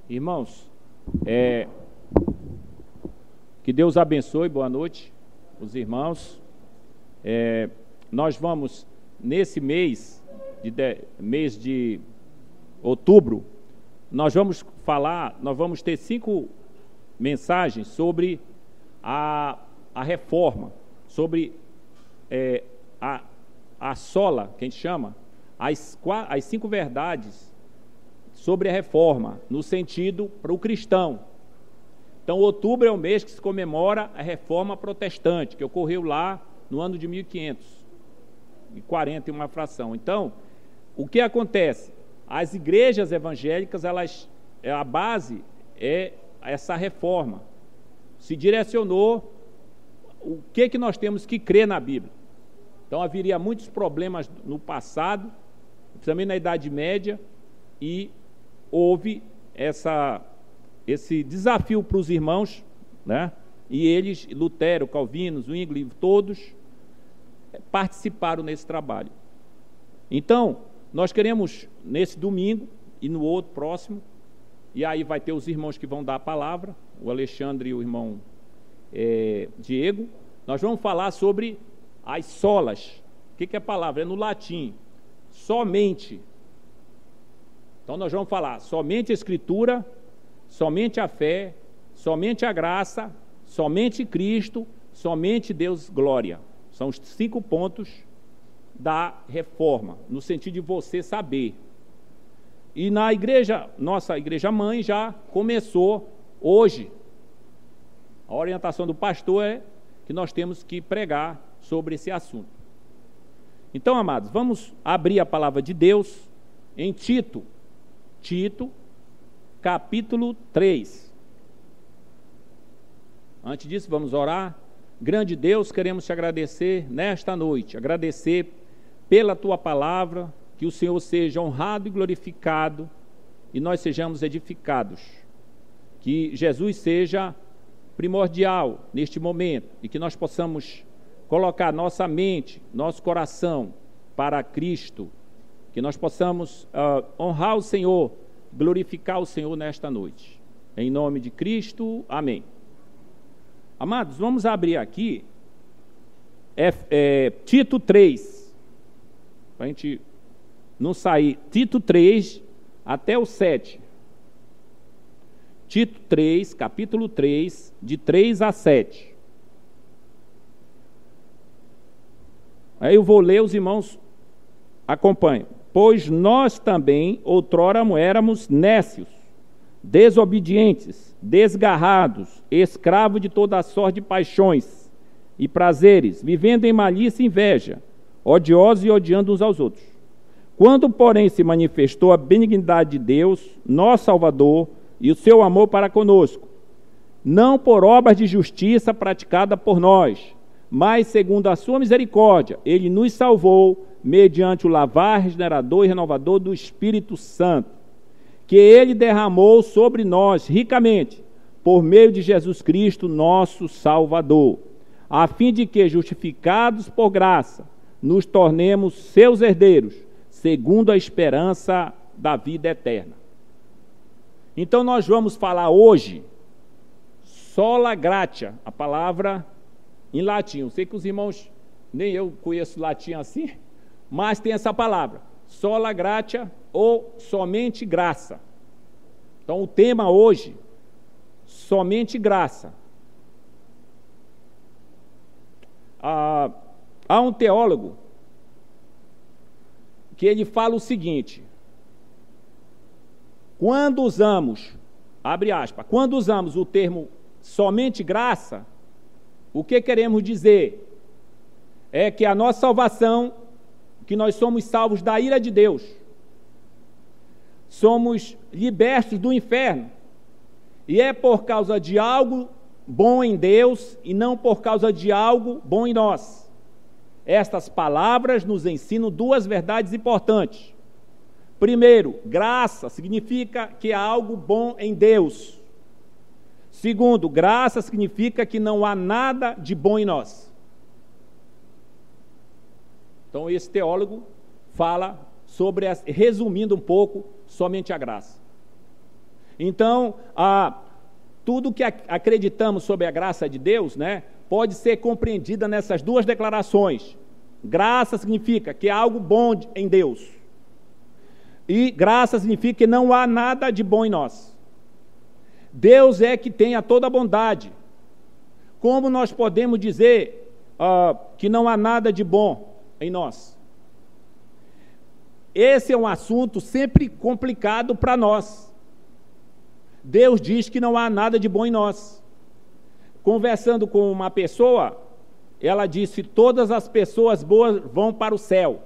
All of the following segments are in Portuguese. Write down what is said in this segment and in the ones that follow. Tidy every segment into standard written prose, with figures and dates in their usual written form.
Irmãos, que Deus abençoe, boa noite, os irmãos. Nós vamos, nesse mês de outubro, nós vamos ter 5 mensagens sobre a reforma, sobre a sola, que a gente chama, as 5 verdades sobre a reforma, no sentido para o cristão. Então, outubro é o mês que se comemora a reforma protestante, que ocorreu lá no ano de 1540 e uma fração. Então, o que acontece? As igrejas evangélicas, a base é essa reforma. Se direcionou o que nós temos que crer na Bíblia. Então, haveria muitos problemas no passado, também na Idade Média, e houve esse desafio para os irmãos, né? E eles, Lutero, Calvino, Zwingli, todos participaram nesse trabalho. Então, nós queremos, nesse domingo e no outro próximo, e aí vai ter os irmãos que vão dar a palavra, o Alexandre e o irmão Diego, nós vamos falar sobre as solas. O que é a palavra? É no latim, somente. Então nós vamos falar somente a Escritura, somente a fé, somente a graça, somente Cristo, somente Deus, glória. São os 5 pontos da reforma, no sentido de você saber. E na igreja, nossa igreja mãe já começou hoje. A orientação do pastor é que nós temos que pregar sobre esse assunto. Então, amados, vamos abrir a palavra de Deus em Tito, capítulo 3. Antes disso, vamos orar. Grande Deus, queremos te agradecer nesta noite, agradecer pela tua palavra, que o Senhor seja honrado e glorificado, e nós sejamos edificados. Que Jesus seja primordial neste momento, e que nós possamos colocar nossa mente, nosso coração para Cristo, que nós possamos honrar o Senhor, glorificar o Senhor nesta noite. Em nome de Cristo, amém. Amados, vamos abrir aqui Tito 3, para a gente não sair. Tito 3 até o 7. Tito 3, capítulo 3, de 3 a 7. Aí eu vou ler, os irmãos acompanham. Pois nós também outrora éramos nécios, desobedientes, desgarrados, escravos de toda a sorte de paixões e prazeres, vivendo em malícia e inveja, odiosos e odiando uns aos outros. Quando, porém, se manifestou a benignidade de Deus, nosso Salvador, e o seu amor para conosco, não por obras de justiça praticada por nós, mas segundo a sua misericórdia, ele nos salvou mediante o lavar regenerador e renovador do Espírito Santo, que ele derramou sobre nós ricamente, por meio de Jesus Cristo, nosso Salvador, a fim de que, justificados por graça, nos tornemos seus herdeiros, segundo a esperança da vida eterna. Então nós vamos falar hoje sola gratia, a palavra em latim. Eu sei que os irmãos, nem eu conheço latim assim, mas tem essa palavra, sola gratia ou somente graça. Então o tema hoje, somente graça. Há um teólogo que ele fala o seguinte: quando usamos, abre aspas, quando usamos o termo somente graça, o que queremos dizer? É que a nossa salvação, que nós somos salvos da ira de Deus, somos libertos do inferno, e é por causa de algo bom em Deus e não por causa de algo bom em nós. Estas palavras nos ensinam 2 verdades importantes. Primeiro, graça significa que há algo bom em Deus. Segundo, graça significa que não há nada de bom em nós. Então esse teólogo fala sobre, resumindo um pouco, somente a graça. Então, tudo que acreditamos sobre a graça de Deus, né, pode ser compreendida nessas duas declarações. Graça significa que há algo bom em Deus. E graça significa que não há nada de bom em nós. Deus é que tem a toda a bondade. Como nós podemos dizer que não há nada de bom em nós? Esse é um assunto sempre complicado para nós. Deus diz que não há nada de bom em nós. Conversando com uma pessoa, ela disse: todas as pessoas boas vão para o céu.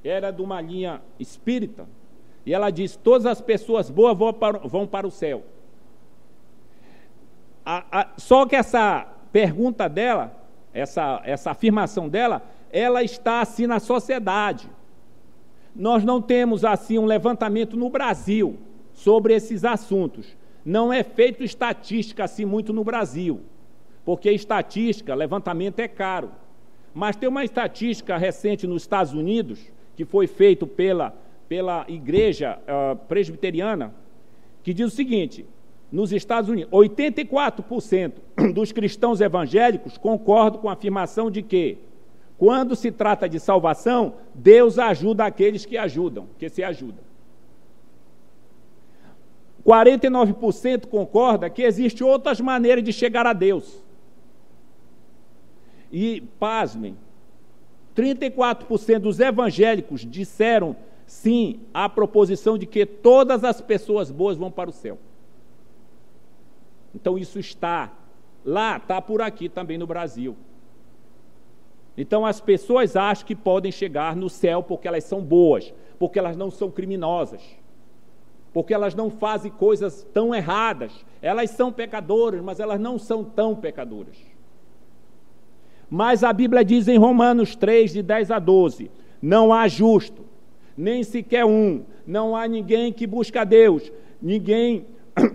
Era de uma linha espírita. E ela disse: todas as pessoas boas vão para o céu. Só que essa pergunta dela, essa afirmação dela, ela está assim na sociedade. Nós não temos assim um levantamento no Brasil sobre esses assuntos. Não é feito estatística assim muito no Brasil, porque estatística, levantamento é caro. Mas tem uma estatística recente nos Estados Unidos, que foi feito pela igreja presbiteriana, que diz o seguinte: nos Estados Unidos, 84% dos cristãos evangélicos concordam com a afirmação de que, quando se trata de salvação, Deus ajuda aqueles que se ajudam. 49% concorda que existem outras maneiras de chegar a Deus. E, pasmem, 34% dos evangélicos disseram sim à proposição de que todas as pessoas boas vão para o céu. Então isso está lá, está por aqui também no Brasil. Então as pessoas acham que podem chegar no céu porque elas são boas, porque elas não são criminosas, porque elas não fazem coisas tão erradas. Elas são pecadoras, mas elas não são tão pecadoras. Mas a Bíblia diz em Romanos 3, de 10 a 12, não há justo, nem sequer um, não há ninguém que busca a Deus,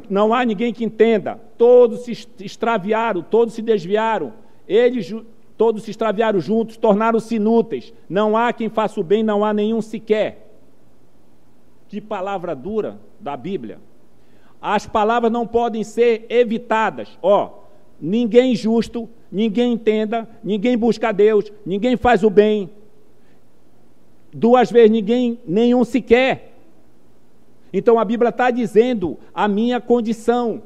não há ninguém que entenda, todos se extraviaram, todos se desviaram, todos se extraviaram juntos, tornaram-se inúteis, não há quem faça o bem, não há nenhum sequer. Que palavra dura da Bíblia. As palavras não podem ser evitadas. Ninguém justo, ninguém entenda, ninguém busca a Deus, ninguém faz o bem. Duas vezes ninguém, nenhum sequer. Então a Bíblia está dizendo a minha condição.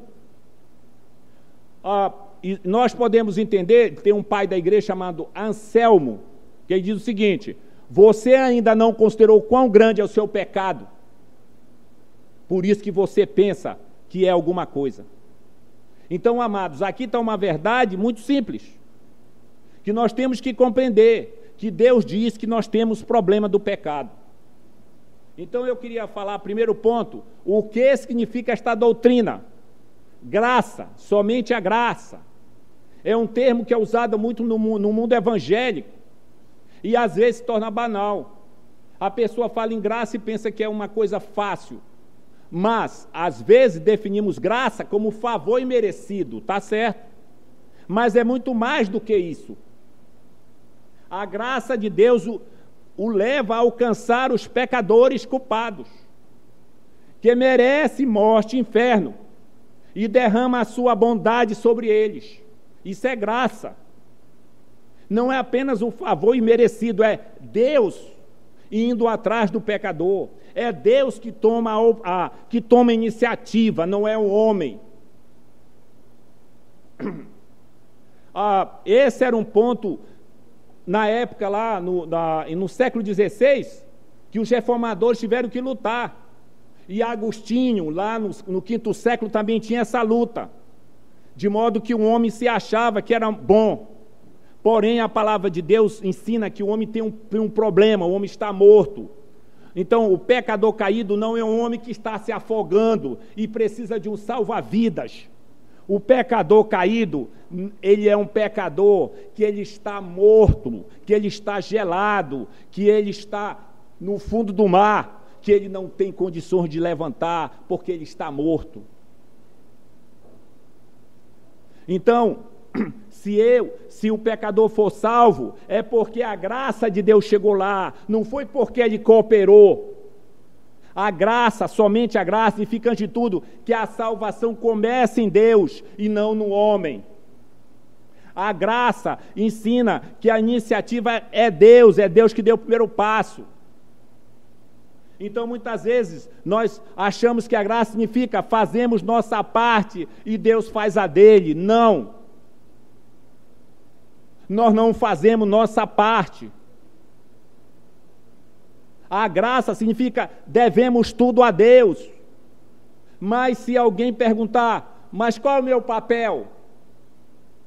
E nós podemos entender, tem um pai da igreja chamado Anselmo, que ele diz o seguinte: você ainda não considerou quão grande é o seu pecado. Por isso que você pensa que é alguma coisa. Então, amados, aqui está uma verdade muito simples, que nós temos que compreender, que Deus diz que nós temos problema do pecado. Então eu queria falar, primeiro ponto, o que significa esta doutrina? Graça, somente a graça. É um termo que é usado muito no mundo evangélico, e às vezes se torna banal. A pessoa fala em graça e pensa que é uma coisa fácil. Mas, às vezes, definimos graça como favor imerecido, tá certo? Mas é muito mais do que isso. A graça de Deus o leva a alcançar os pecadores culpados, que merecem morte e inferno, e derrama a sua bondade sobre eles. Isso é graça. Não é apenas um favor imerecido, é Deus indo atrás do pecador. É Deus que toma a iniciativa, não é o homem. Esse era um ponto, na época lá, no século XVI, que os reformadores tiveram que lutar. E Agostinho, lá no V século, também tinha essa luta. De modo que o homem se achava que era bom. Porém, a palavra de Deus ensina que o homem tem um problema, o homem está morto. Então, o pecador caído não é um homem que está se afogando e precisa de um salva-vidas. O pecador caído, ele é um pecador que ele está morto, que ele está gelado, que ele está no fundo do mar, que ele não tem condições de levantar, porque ele está Então, se o pecador for salvo, é porque a graça de Deus chegou lá, não foi porque ele cooperou. A graça, somente a graça, significa antes de tudo que a salvação começa em Deus e não no homem. A graça ensina que a iniciativa é Deus que deu o primeiro passo. Então, muitas vezes, nós achamos que a graça significa fazemos nossa parte e Deus faz a dele. Não. Nós não fazemos nossa parte. A graça significa devemos tudo a Deus. Mas se alguém perguntar, mas qual é o meu papel?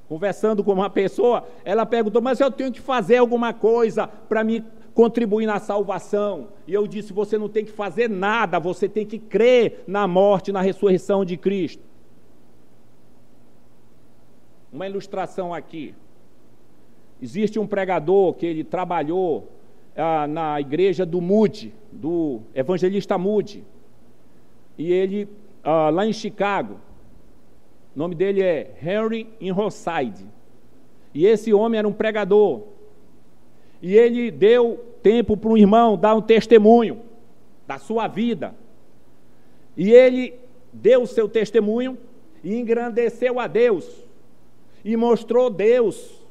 Conversando com uma pessoa, ela perguntou, mas eu tenho que fazer alguma coisa para me contribuir na salvação. E eu disse, você não tem que fazer nada, você tem que crer na morte e na ressurreição de Cristo. Uma ilustração aqui. Existe um pregador que ele trabalhou na igreja do Moody, do evangelista Moody, e ele, lá em Chicago, o nome dele é Henry Ingleside, e esse homem era um pregador, e ele deu tempo para um irmão dar um testemunho da sua vida, e ele deu o seu testemunho e engrandeceu a Deus, e mostrou Deus.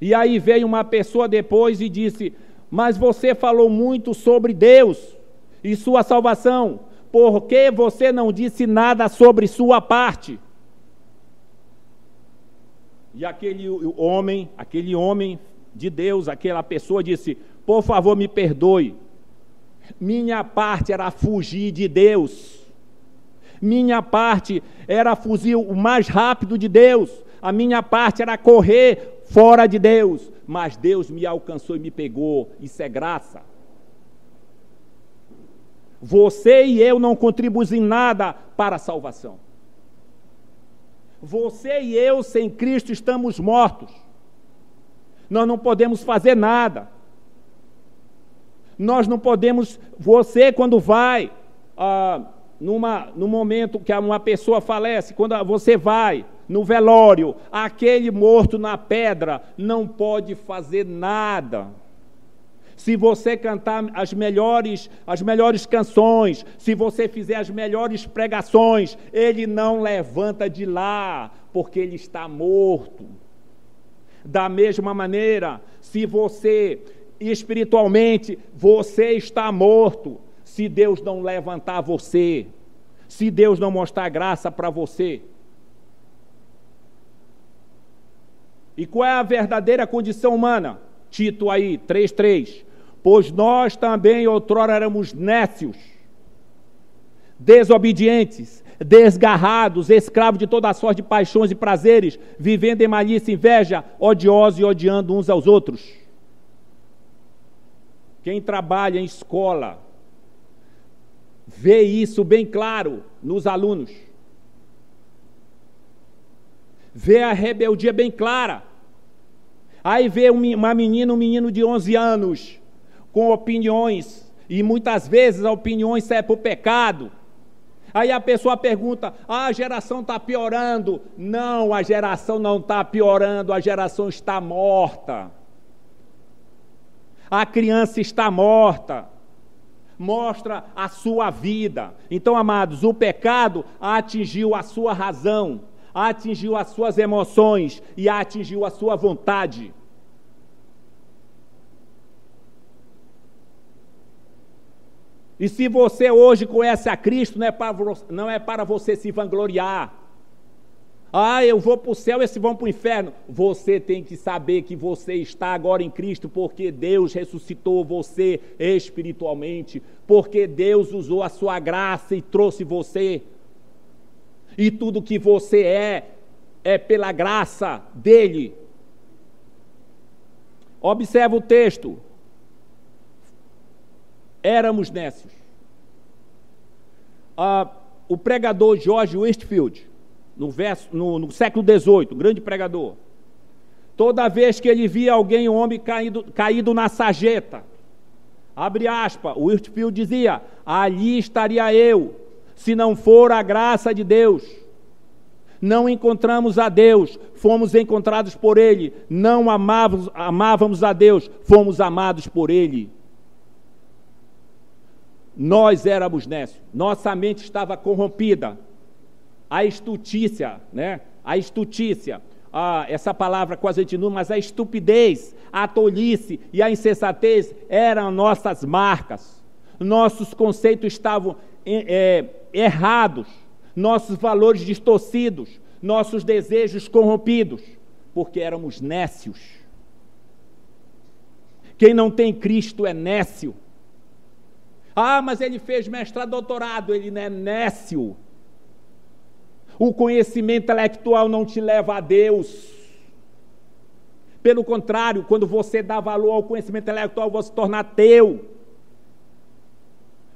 E aí veio uma pessoa depois e disse, mas você falou muito sobre Deus e sua salvação, por que você não disse nada sobre sua parte? E aquele homem de Deus, aquela pessoa disse, por favor me perdoe, minha parte era fugir de Deus, minha parte era fugir o mais rápido de Deus, a minha parte era correr fora de Deus, mas Deus me alcançou e me pegou, isso é graça. Você e eu não contribuímos em nada para a salvação. Você e eu, sem Cristo, estamos mortos. Nós não podemos fazer nada. Nós não podemos, você quando vai, no momento que uma pessoa falece, quando você vai no velório, aquele morto na pedra não pode fazer nada. Se você cantar as melhores canções, se você fizer as melhores pregações, ele não levanta de lá, porque ele está morto. Da mesma maneira, se você, espiritualmente, você está morto, se Deus não levantar você, se Deus não mostrar graça para você. E qual é a verdadeira condição humana? Tito aí, 3:3. Pois nós também outrora éramos nécios, desobedientes, desgarrados, escravos de toda a sorte de paixões e prazeres, vivendo em malícia e inveja, odiosos e odiando uns aos outros. Quem trabalha em escola vê isso bem claro nos alunos. Vê a rebeldia bem clara. Aí vê uma menina, um menino de 11 anos, com opiniões, e muitas vezes as opiniões saem para o pecado. Aí a pessoa pergunta, a geração está piorando. Não, a geração não está piorando, a geração está morta. A criança está morta. Mostra a sua vida. Então, amados, o pecado atingiu a sua razão, atingiu as suas emoções e atingiu a sua vontade. E se você hoje conhece a Cristo, não é para você se vangloriar. Ah, eu vou para o céu e esses vão para o inferno. Você tem que saber que você está agora em Cristo, porque Deus ressuscitou você espiritualmente, porque Deus usou a sua graça e trouxe você. E tudo que você é pela graça dele. Observa o texto. Éramos nécios. O pregador George Whitefield, no século XVIII, grande pregador, toda vez que ele via alguém, um homem caído na sarjeta, abre aspas, o Whitefield dizia, ali estaria eu, se não for a graça de Deus. Não encontramos a Deus, fomos encontrados por Ele. Não amávamos a Deus, fomos amados por Ele. Nós éramos nécios, nossa mente estava corrompida. A estutícia, né? A estutícia, essa palavra quase a gente não, mas a estupidez, a tolice e a insensatez eram nossas marcas. Nossos conceitos estavam errados, nossos valores distorcidos, nossos desejos corrompidos, porque éramos nécios. Quem não tem Cristo é nécio. Mas ele fez mestrado, doutorado, ele não é nécio. O conhecimento intelectual não te leva a Deus. Pelo contrário, quando você dá valor ao conhecimento intelectual, você se torna ateu.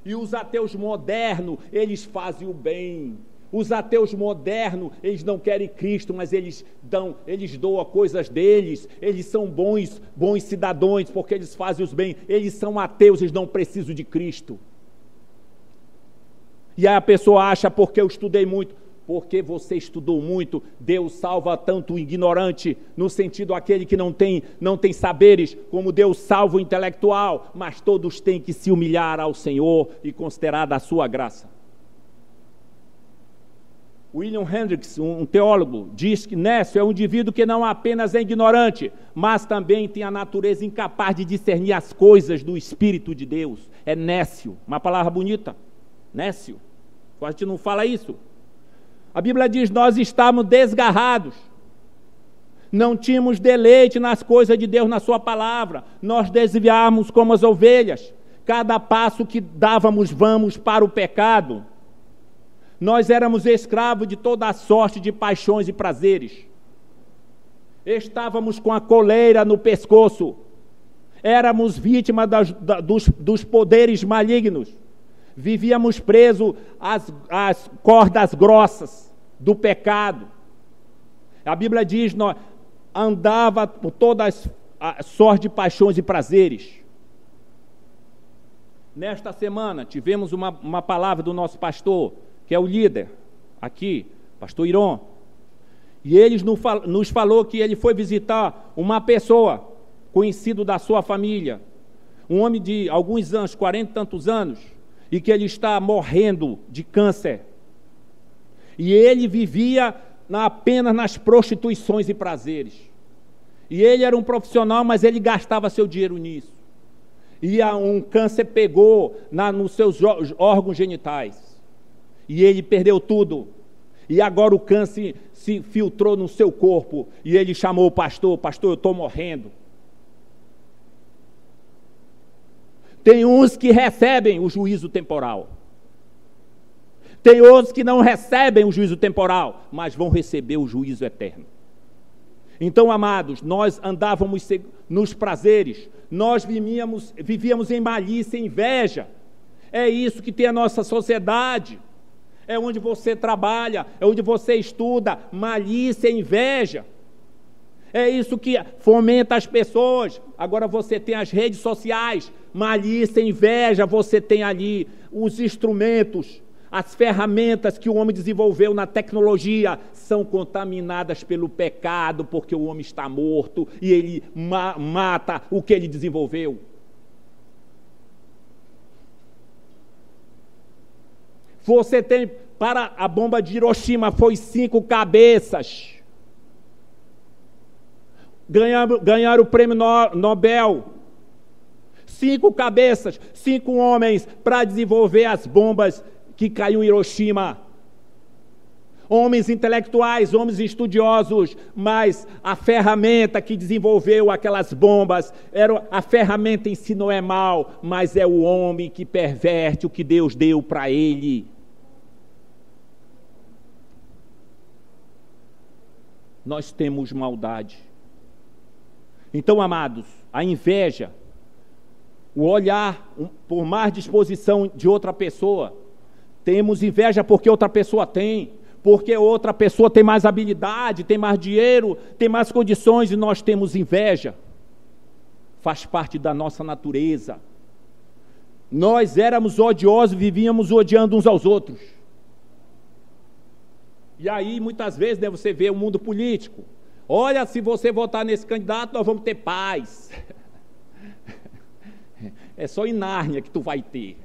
E os ateus modernos, eles fazem o bem. Os ateus modernos, eles não querem Cristo, mas eles doam coisas deles. Eles são bons cidadãos, porque eles fazem os bem. Eles são ateus, eles não precisam de Cristo. E aí a pessoa acha, porque eu estudei muito. Porque você estudou muito, Deus salva tanto o ignorante, no sentido aquele que não tem saberes, como Deus salva o intelectual, mas todos têm que se humilhar ao Senhor e considerar da sua graça. William Hendricks, um teólogo, diz que nécio é um indivíduo que não apenas é ignorante, mas também tem a natureza incapaz de discernir as coisas do Espírito de Deus. É nécio, uma palavra bonita, nécio. A gente não fala isso. A Bíblia diz, nós estávamos desgarrados, não tínhamos deleite nas coisas de Deus, na sua palavra, nós desviávamos como as ovelhas, cada passo que dávamos vamos para o pecado. Nós éramos escravos de toda a sorte de paixões e prazeres. Estávamos com a coleira no pescoço. Éramos vítimas dos poderes malignos. Vivíamos presos às cordas grossas do pecado. A Bíblia diz, nós andava por todas as sortes de paixões e prazeres. Nesta semana tivemos uma palavra do nosso pastor, que é o líder aqui, pastor Iron, e ele nos falou que ele foi visitar uma pessoa, conhecido da sua família, um homem de alguns anos, 40 e tantos anos, e que ele está morrendo de câncer, e ele vivia apenas nas prostituições e prazeres, e ele era um profissional, mas ele gastava seu dinheiro nisso, e um câncer pegou nos seus órgãos genitais, e ele perdeu tudo, e agora o câncer se filtrou no seu corpo, e ele chamou o pastor, eu estou morrendo. Tem uns que recebem o juízo temporal, tem outros que não recebem o juízo temporal, mas vão receber o juízo eterno. Então, amados, nós andávamos nos prazeres, nós vivíamos em malícia e inveja. É isso que tem a nossa sociedade. É onde você trabalha, é onde você estuda, malícia e inveja. É isso que fomenta as pessoas. Agora você tem as redes sociais, malícia e inveja, você tem ali os instrumentos, as ferramentas que o homem desenvolveu na tecnologia são contaminadas pelo pecado, porque o homem está morto e ele mata o que ele desenvolveu. Você tem, para a bomba de Hiroshima, foi 5 cabeças. Ganharam o prêmio Nobel. 5 cabeças, 5 homens para desenvolver as bombas que caiu em Hiroshima. Homens intelectuais, homens estudiosos, mas a ferramenta que desenvolveu aquelas bombas, a ferramenta em si não é mal, mas é o homem que perverte o que Deus deu para ele. Nós temos maldade. Então, amados, a inveja, o olhar por mais disposição de outra pessoa, temos inveja porque outra pessoa tem, porque outra pessoa tem mais habilidade, tem mais dinheiro, tem mais condições, e nós temos inveja. Faz parte da nossa natureza. Nós éramos odiosos, vivíamos odiando uns aos outros. E aí, muitas vezes, né, você vê o mundo político. Olha, se você votar nesse candidato, nós vamos ter paz. É só em Nárnia que tu vai ter.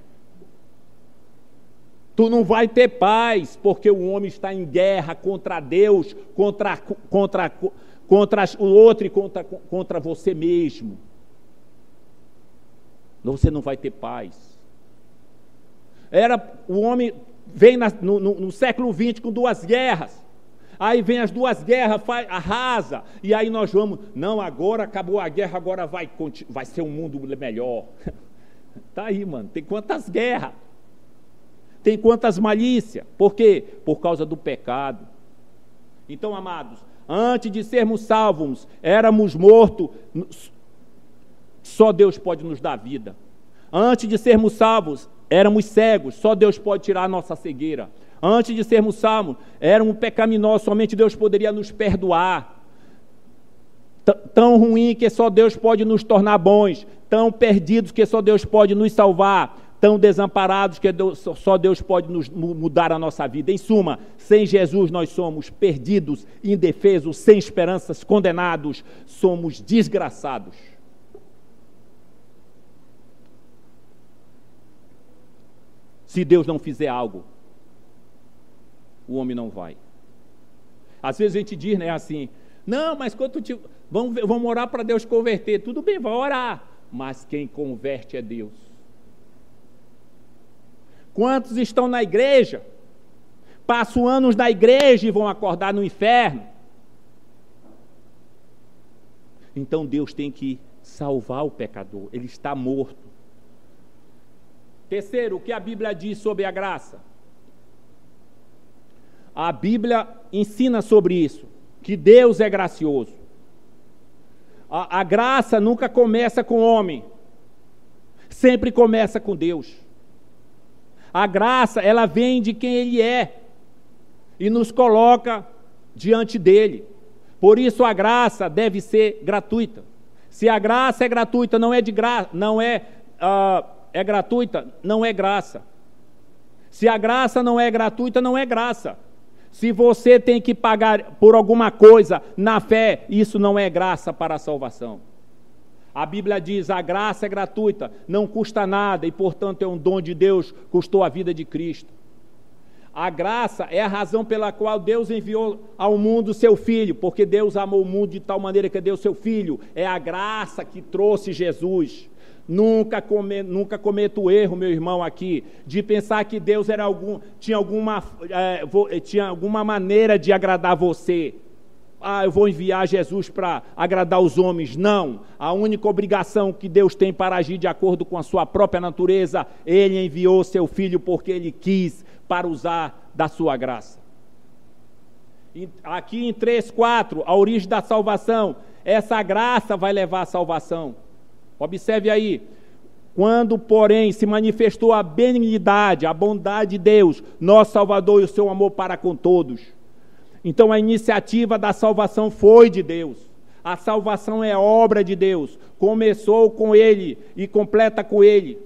Tu não vai ter paz, porque o homem está em guerra contra Deus, contra o outro e contra você mesmo. Você não vai ter paz. O homem vem no século XX com 2 guerras. Aí vem as 2 guerras, arrasa. E aí nós vamos, não, agora acabou a guerra, agora vai ser um mundo melhor. Tá aí, mano. Tem quantas guerras? Tem quantas malícias? Por quê? Por causa do pecado. Então, amados, antes de sermos salvos, éramos mortos. Só Deus pode nos dar vida. Antes de sermos salvos, éramos cegos. Só Deus pode tirar a nossa cegueira. Antes de sermos salvos, éramos pecaminosos. Somente Deus poderia nos perdoar. Tão ruim que só Deus pode nos tornar bons. Tão perdidos que só Deus pode nos salvar. Tão desamparados que só Deus pode nos mudar a nossa vida. Em suma, sem Jesus nós somos perdidos, indefesos, sem esperanças, condenados, somos desgraçados. Se Deus não fizer algo, o homem não vai. Às vezes a gente diz, né, assim, não, mas vamos orar para Deus converter. Tudo bem, vai orar, mas quem converte é Deus. Quantos estão na igreja, passam anos na igreja e vão acordar no inferno? Então Deus tem que salvar o pecador, ele está morto. Terceiro, o que a Bíblia diz sobre a graça? A Bíblia ensina sobre isso, que Deus é gracioso. A graça nunca começa com o homem, sempre começa com Deus. A graça, ela vem de quem Ele é e nos coloca diante dEle. Por isso a graça deve ser gratuita. Se a graça é gratuita, não é de graça, é gratuita, não é graça. Se a graça não é gratuita, não é graça. Se você tem que pagar por alguma coisa na fé, isso não é graça para a salvação. A Bíblia diz, a graça é gratuita, não custa nada e, portanto, é um dom de Deus, custou a vida de Cristo. A graça é a razão pela qual Deus enviou ao mundo seu Filho, porque Deus amou o mundo de tal maneira que deu seu Filho. É a graça que trouxe Jesus. Nunca cometa o erro, meu irmão, aqui, de pensar que Deus tinha alguma maneira de agradar você. Eu vou enviar Jesus para agradar os homens. Não. A única obrigação que Deus tem para agir de acordo com a sua própria natureza, Ele enviou seu Filho porque Ele quis, para usar da sua graça. Aqui em 3:4, a origem da salvação, essa graça vai levar à salvação. Observe aí. Quando, porém, se manifestou a benignidade, a bondade de Deus, nosso Salvador e o seu amor para com todos. Então a iniciativa da salvação foi de Deus. A salvação é obra de Deus. Começou com Ele e completa com Ele.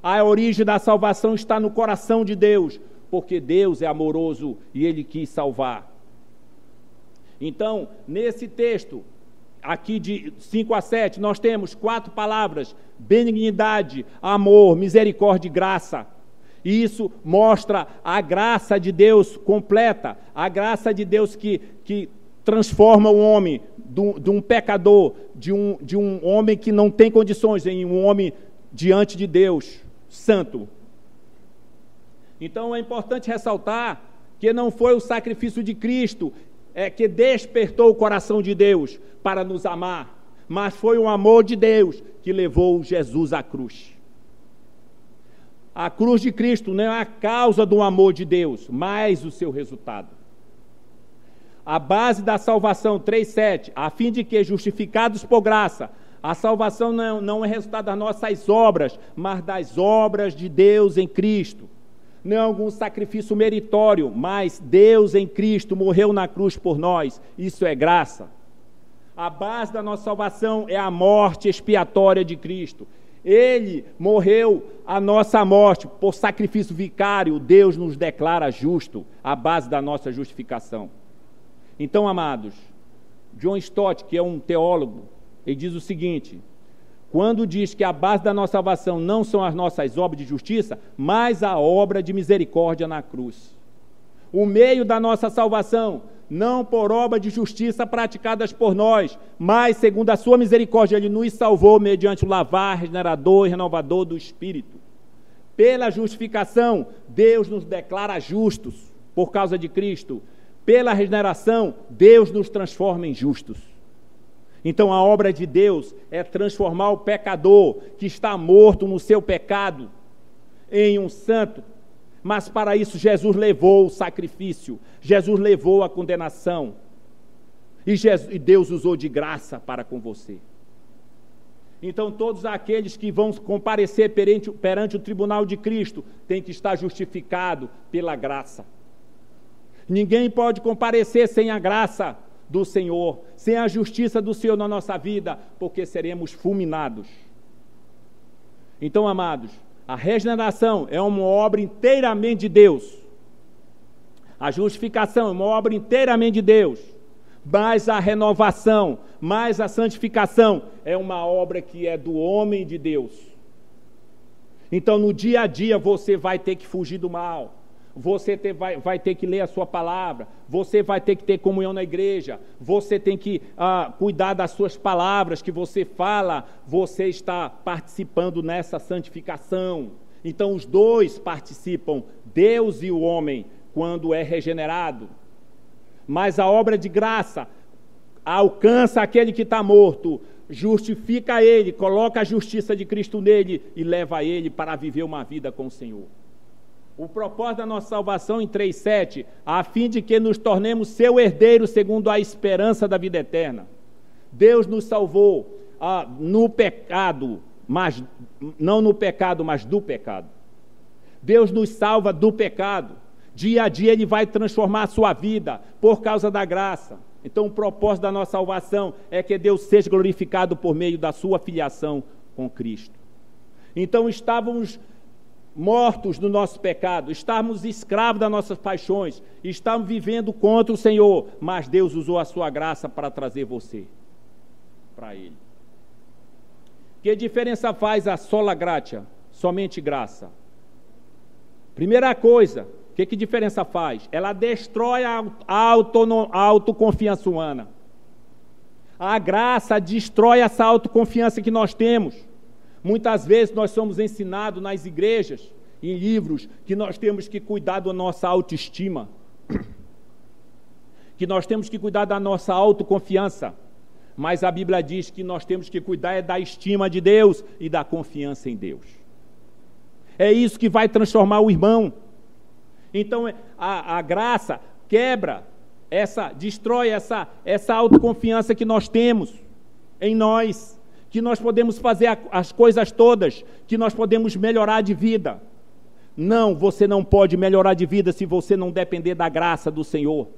A origem da salvação está no coração de Deus, porque Deus é amoroso e Ele quis salvar. Então, nesse texto, aqui de 5-7, nós temos 4 palavras: benignidade, amor, misericórdia e graça. Isso mostra a graça de Deus completa, a graça de Deus que transforma o homem de um pecador, de um homem que não tem condições, em um homem diante de Deus, santo. Então é importante ressaltar que não foi o sacrifício de Cristo que despertou o coração de Deus para nos amar, mas foi o amor de Deus que levou Jesus à cruz. A cruz de Cristo não é a causa do amor de Deus, mas o seu resultado. A base da salvação, 3:7, a fim de que, justificados por graça, a salvação não é resultado das nossas obras, mas das obras de Deus em Cristo. Não é algum sacrifício meritório, mas Deus em Cristo morreu na cruz por nós. Isso é graça. A base da nossa salvação é a morte expiatória de Cristo. Ele morreu a nossa morte por sacrifício vicário. Deus nos declara justo, a base da nossa justificação. Então, amados, John Stott, que é um teólogo, ele diz o seguinte: quando diz que a base da nossa salvação não são as nossas obras de justiça, mas a obra de misericórdia na cruz. O meio da nossa salvação, não por obra de justiça praticadas por nós, mas segundo a sua misericórdia, Ele nos salvou mediante o lavar regenerador e renovador do Espírito. Pela justificação, Deus nos declara justos por causa de Cristo. Pela regeneração, Deus nos transforma em justos. Então a obra de Deus é transformar o pecador que está morto no seu pecado em um santo. Mas para isso Jesus levou o sacrifício, Jesus levou a condenação. E Deus usou de graça para com você. Então todos aqueles que vão comparecer perante o tribunal de Cristo têm que estar justificados pela graça. Ninguém pode comparecer sem a graça do Senhor, sem a justiça do Senhor na nossa vida, porque seremos fulminados. Então, amados, a regeneração é uma obra inteiramente de Deus. A justificação é uma obra inteiramente de Deus. Mas a renovação, mais a santificação é uma obra que é do homem de Deus. Então, no dia a dia, você vai ter que fugir do mal. Você vai ter que ler a sua palavra, você vai ter que ter comunhão na igreja, você tem que cuidar das suas palavras que você fala, você está participando nessa santificação. Então os dois participam, Deus e o homem, quando é regenerado. Mas a obra de graça alcança aquele que está morto, justifica ele, coloca a justiça de Cristo nele e leva ele para viver uma vida com o Senhor. O propósito da nossa salvação em 3,7, a fim de que nos tornemos seu herdeiro segundo a esperança da vida eterna. Deus nos salvou no pecado, mas não no pecado, mas do pecado. Deus nos salva do pecado. Dia a dia Ele vai transformar a sua vida por causa da graça. Então o propósito da nossa salvação é que Deus seja glorificado por meio da sua filiação com Cristo. Então estávamos mortos no nosso pecado, estávamos escravos das nossas paixões, estávamos vivendo contra o Senhor, mas Deus usou a sua graça para trazer você para Ele. Que diferença faz a sola gratia, somente graça? Primeira coisa, que diferença faz? Ela destrói a autoconfiança humana. A graça destrói essa autoconfiança que nós temos. Muitas vezes nós somos ensinados nas igrejas, em livros, que nós temos que cuidar da nossa autoestima, que nós temos que cuidar da nossa autoconfiança, mas a Bíblia diz que nós temos que cuidar da estima de Deus e da confiança em Deus. É isso que vai transformar o irmão. Então a graça quebra, destrói essa autoconfiança que nós temos em nós, que nós podemos fazer as coisas todas, que nós podemos melhorar de vida. Não, você não pode melhorar de vida se você não depender da graça do Senhor.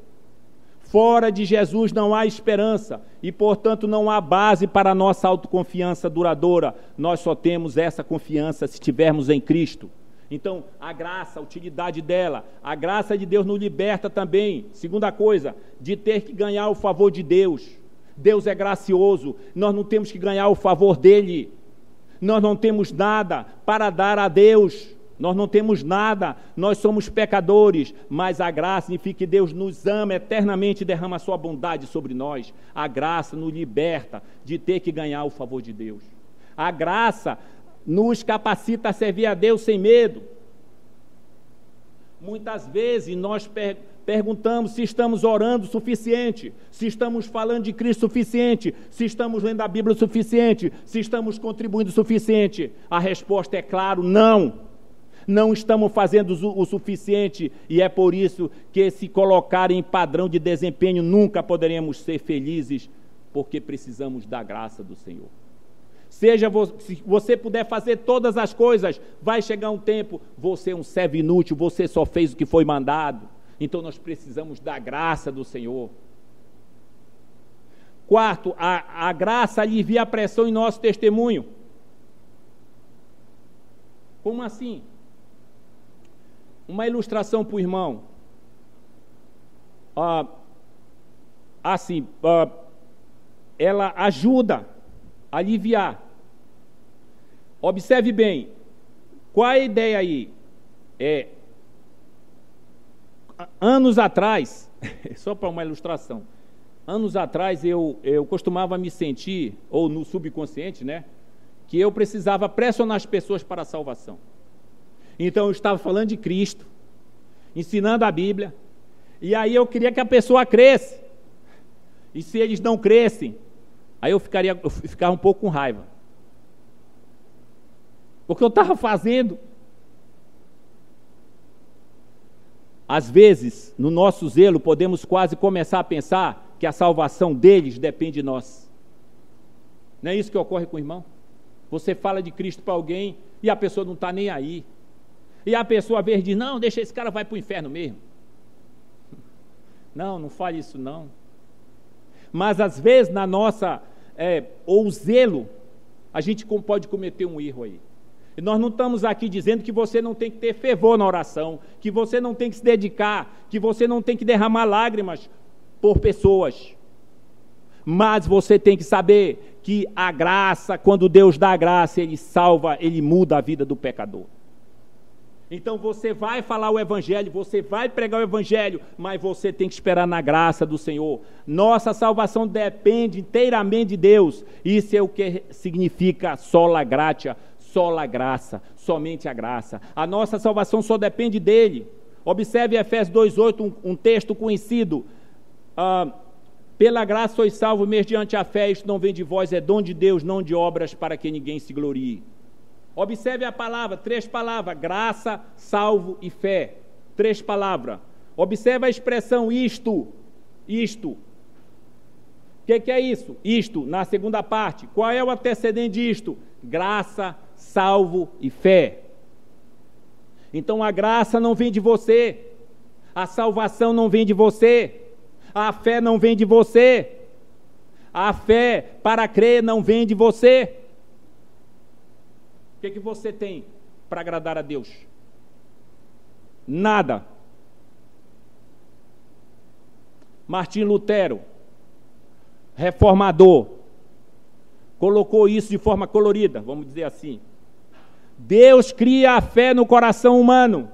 Fora de Jesus não há esperança e, portanto, não há base para a nossa autoconfiança duradoura. Nós só temos essa confiança se estivermos em Cristo. Então, a graça, a utilidade dela, a graça de Deus nos liberta também. Segunda coisa, de ter que ganhar o favor de Deus. Deus é gracioso, nós não temos que ganhar o favor dele, nós não temos nada para dar a Deus, nós não temos nada, nós somos pecadores, mas a graça significa que Deus nos ama eternamente e derrama a sua bondade sobre nós. A graça nos liberta de ter que ganhar o favor de Deus. A graça nos capacita a servir a Deus sem medo. Muitas vezes nós perguntamos se estamos orando o suficiente, se estamos falando de Cristo o suficiente, se estamos lendo a Bíblia o suficiente, se estamos contribuindo o suficiente. A resposta é claro, não. Não estamos fazendo o suficiente e é por isso que, se colocar em padrão de desempenho, nunca poderemos ser felizes, porque precisamos da graça do Senhor. Se você puder fazer todas as coisas, vai chegar um tempo, você é um servo inútil, você só fez o que foi mandado. Então nós precisamos da graça do Senhor. Quarto, a graça alivia a pressão em nosso testemunho. Como assim? Uma ilustração para o irmão. Ela ajuda a aliviar. Observe bem, qual é a ideia aí? Anos atrás, só para uma ilustração, anos atrás eu costumava me sentir, ou no subconsciente, né, que eu precisava pressionar as pessoas para a salvação. Então eu estava falando de Cristo, ensinando a Bíblia, e aí eu queria que a pessoa cresce. E se eles não crescem, aí eu ficava um pouco com raiva. Porque eu estava fazendo. Às vezes, no nosso zelo, podemos quase começar a pensar que a salvação deles depende de nós. Não é isso que ocorre com o irmão? Você fala de Cristo para alguém e a pessoa não está nem aí. E a pessoa, às vezes, diz, não, deixa esse cara vai para o inferno mesmo. Não fale isso não. Mas, às vezes, na nossa, ou zelo, a gente pode cometer um erro aí. E nós não estamos aqui dizendo que você não tem que ter fervor na oração, que você não tem que se dedicar, que você não tem que derramar lágrimas por pessoas. Mas você tem que saber que a graça, quando Deus dá a graça, Ele salva, Ele muda a vida do pecador. Então você vai falar o Evangelho, você vai pregar o Evangelho, mas você tem que esperar na graça do Senhor. Nossa salvação depende inteiramente de Deus. Isso é o que significa sola gratia, sola graça, somente a graça. A nossa salvação só depende dEle. Observe Efésios 2,8, um texto conhecido. Pela graça sois salvos mediante a fé, isto não vem de vós, é dom de Deus, não de obras, para que ninguém se glorie. Observe a palavra, 3 palavras, graça, salvo e fé. 3 palavras. Observe a expressão isto. O que é isso? Isto, na segunda parte. Qual é o antecedente disto? Graça, salvo e fé. Então a graça não vem de você, a salvação não vem de você, a fé não vem de você, a fé para crer não vem de você. O que você tem para agradar a Deus? Nada. Martim Lutero, reformador, colocou isso de forma colorida, vamos dizer assim. Deus cria a fé no coração humano,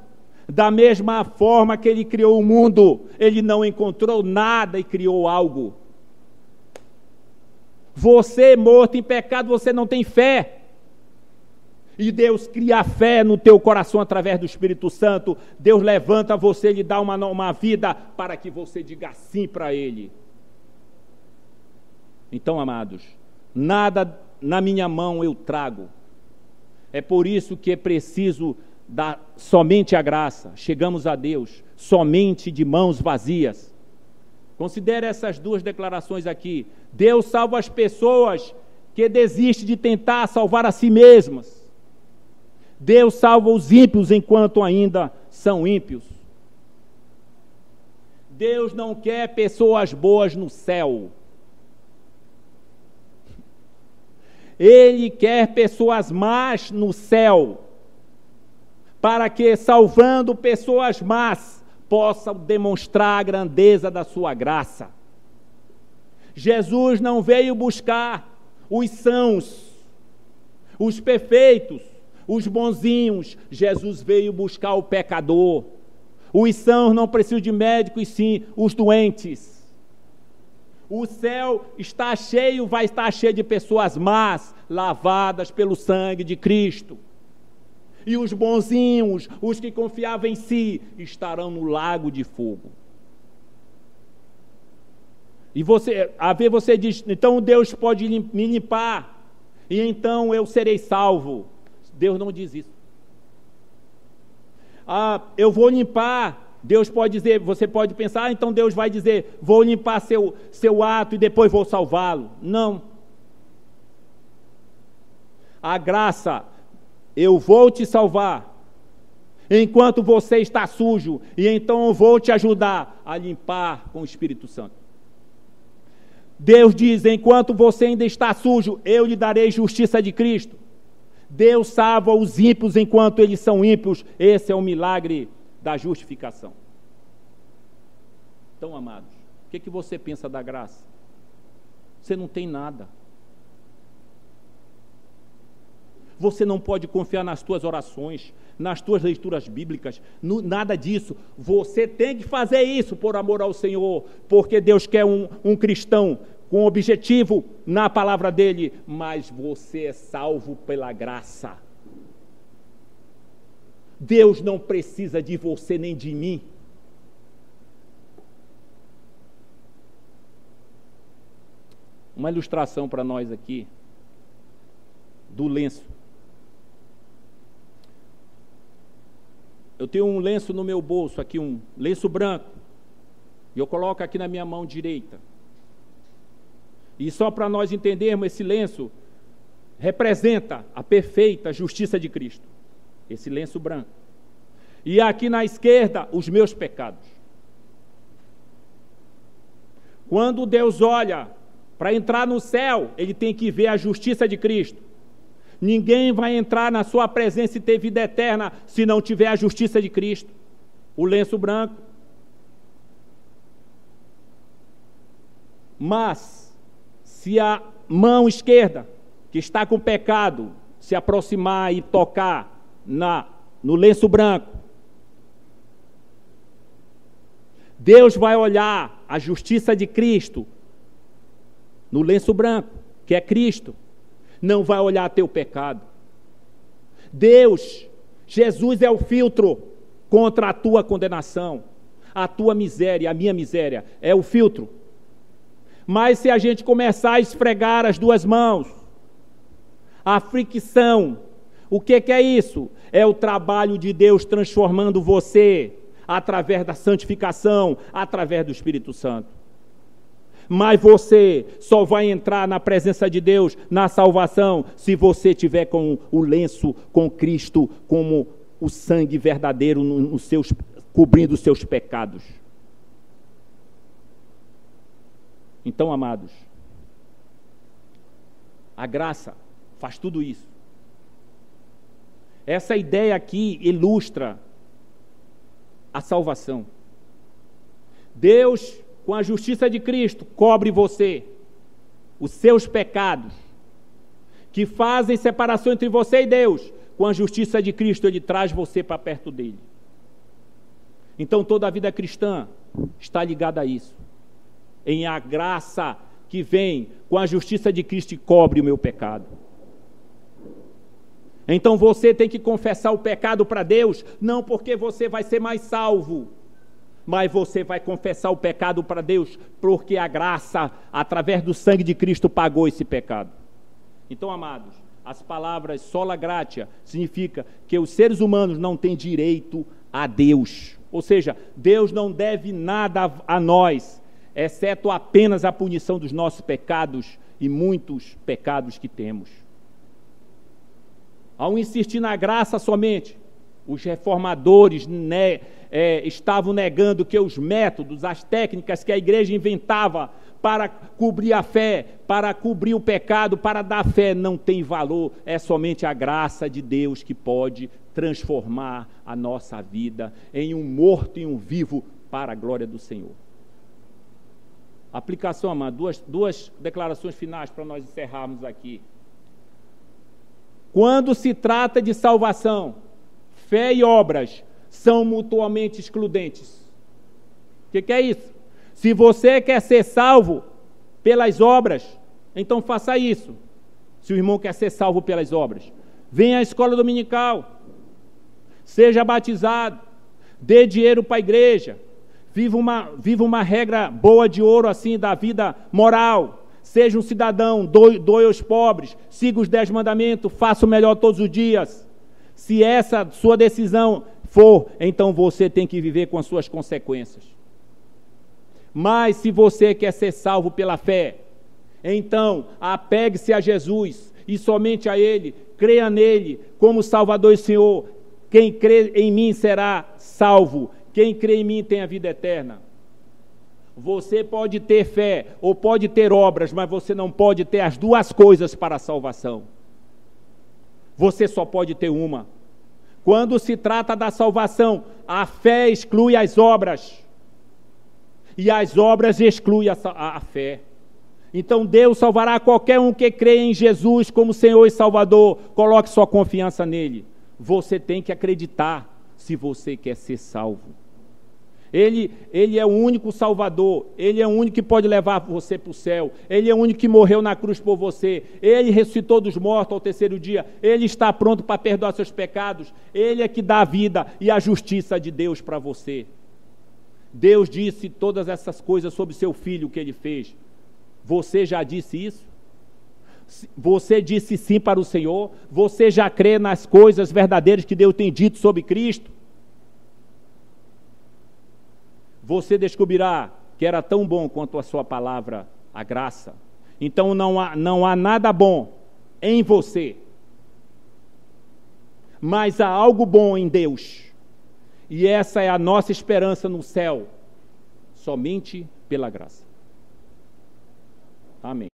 da mesma forma que Ele criou o mundo. Ele não encontrou nada e criou algo. Você, morto em pecado, você não tem fé. E Deus cria a fé no teu coração através do Espírito Santo. Deus levanta você e lhe dá uma vida para que você diga sim para Ele. Então, amados, nada na minha mão eu trago. É por isso que é preciso dar somente a graça. Chegamos a Deus somente de mãos vazias. Considere essas 2 declarações aqui. Deus salva as pessoas que desistem de tentar salvar a si mesmas. Deus salva os ímpios enquanto ainda são ímpios. Deus não quer pessoas boas no céu. Ele quer pessoas más no céu, para que, salvando pessoas más, possam demonstrar a grandeza da sua graça. Jesus não veio buscar os sãos, os perfeitos, os bonzinhos. Jesus veio buscar o pecador. Os sãos não precisam de médicos, sim os doentes. O céu está cheio, vai estar cheio de pessoas más, lavadas pelo sangue de Cristo. E os bonzinhos, os que confiavam em si, estarão no lago de fogo. E você diz, então Deus pode me limpar, e então eu serei salvo. Deus não diz isso. Eu vou limpar. Deus pode dizer, você pode pensar, então Deus vai dizer, vou limpar seu ato e depois vou salvá-lo. Não. A graça, eu vou te salvar enquanto você está sujo, e então eu vou te ajudar a limpar com o Espírito Santo. Deus diz, enquanto você ainda está sujo, eu lhe darei justiça de Cristo. Deus salva os ímpios enquanto eles são ímpios. Esse é o milagre da justificação. Então, amados, o que você pensa da graça? Você não tem nada. Você não pode confiar nas tuas orações, nas tuas leituras bíblicas, nada disso. Você tem que fazer isso por amor ao Senhor, porque Deus quer um cristão com objetivo na palavra dele, mas você é salvo pela graça. Deus não precisa de você nem de mim. Uma ilustração para nós aqui do lenço. Eu tenho um lenço no meu bolso aqui, um lenço branco, e eu coloco aqui na minha mão direita. E só para nós entendermos, esse lenço representa a perfeita justiça de Cristo, esse lenço branco. E aqui na esquerda, os meus pecados. Quando Deus olha para entrar no céu, ele tem que ver a justiça de Cristo. Ninguém vai entrar na sua presença e ter vida eterna se não tiver a justiça de Cristo. O lenço branco. Mas, se a mão esquerda, que está com pecado, se aproximar e tocar no lenço branco, Deus vai olhar a justiça de Cristo no lenço branco, que é Cristo. Não vai olhar teu pecado. Deus, Jesus é o filtro contra a tua condenação, a tua miséria, a minha miséria, é o filtro. Mas se a gente começar a esfregar as duas mãos, a fricção, o que é isso? É o trabalho de Deus transformando você através da santificação, através do Espírito Santo. Mas você só vai entrar na presença de Deus, na salvação, se você tiver com o lenço, com Cristo, como o sangue verdadeiro cobrindo os seus pecados. Então, amados, a graça faz tudo isso. Essa ideia aqui ilustra a salvação. Deus, com a justiça de Cristo, cobre você, os seus pecados, que fazem separação entre você e Deus. Com a justiça de Cristo, Ele traz você para perto dEle. Então, toda a vida cristã está ligada a isso. Em a graça que vem com a justiça de Cristo e cobre o meu pecado. Então, você tem que confessar o pecado para Deus, não porque você vai ser mais salvo, mas você vai confessar o pecado para Deus, porque a graça, através do sangue de Cristo, pagou esse pecado. Então, amados, as palavras sola gratia significa que os seres humanos não têm direito a Deus. Ou seja, Deus não deve nada a nós, exceto apenas a punição dos nossos pecados e muitos pecados que temos. Ao insistir na graça somente, os reformadores estavam negando que os métodos, as técnicas que a igreja inventava para cobrir a fé, para cobrir o pecado, para dar fé, não tem valor. É somente a graça de Deus que pode transformar a nossa vida em um morto e um vivo para a glória do Senhor. Aplicação, amado, duas declarações finais para nós encerrarmos aqui. Quando se trata de salvação, fé e obras são mutuamente excludentes. O que é isso? Se você quer ser salvo pelas obras, então faça isso. Se o irmão quer ser salvo pelas obras, venha à escola dominical, seja batizado, dê dinheiro para a igreja, viva uma regra boa de ouro assim da vida moral. Seja um cidadão, doe aos pobres, siga os 10 mandamentos, faça o melhor todos os dias. Se essa sua decisão for, então você tem que viver com as suas consequências. Mas se você quer ser salvo pela fé, então apegue-se a Jesus e somente a Ele, creia nele como Salvador e Senhor. Quem crê em mim será salvo, quem crê em mim tem a vida eterna. Você pode ter fé ou pode ter obras, mas você não pode ter as duas coisas para a salvação. Você só pode ter uma. Quando se trata da salvação, a fé exclui as obras. E as obras excluem a fé. Então Deus salvará qualquer um que crê em Jesus como Senhor e Salvador. Coloque sua confiança nele. Você tem que acreditar se você quer ser salvo. Ele é o único Salvador, Ele é o único que pode levar você para o céu, Ele é o único que morreu na cruz por você, Ele ressuscitou dos mortos ao terceiro dia, Ele está pronto para perdoar seus pecados, Ele é que dá a vida e a justiça de Deus para você. Deus disse todas essas coisas sobre seu filho que Ele fez. Você já disse isso? Você disse sim para o Senhor? Você já crê nas coisas verdadeiras que Deus tem dito sobre Cristo? Você descobrirá que era tão bom quanto a sua palavra, a graça. Então não há nada bom em você, mas há algo bom em Deus. E essa é a nossa esperança no céu, somente pela graça. Amém.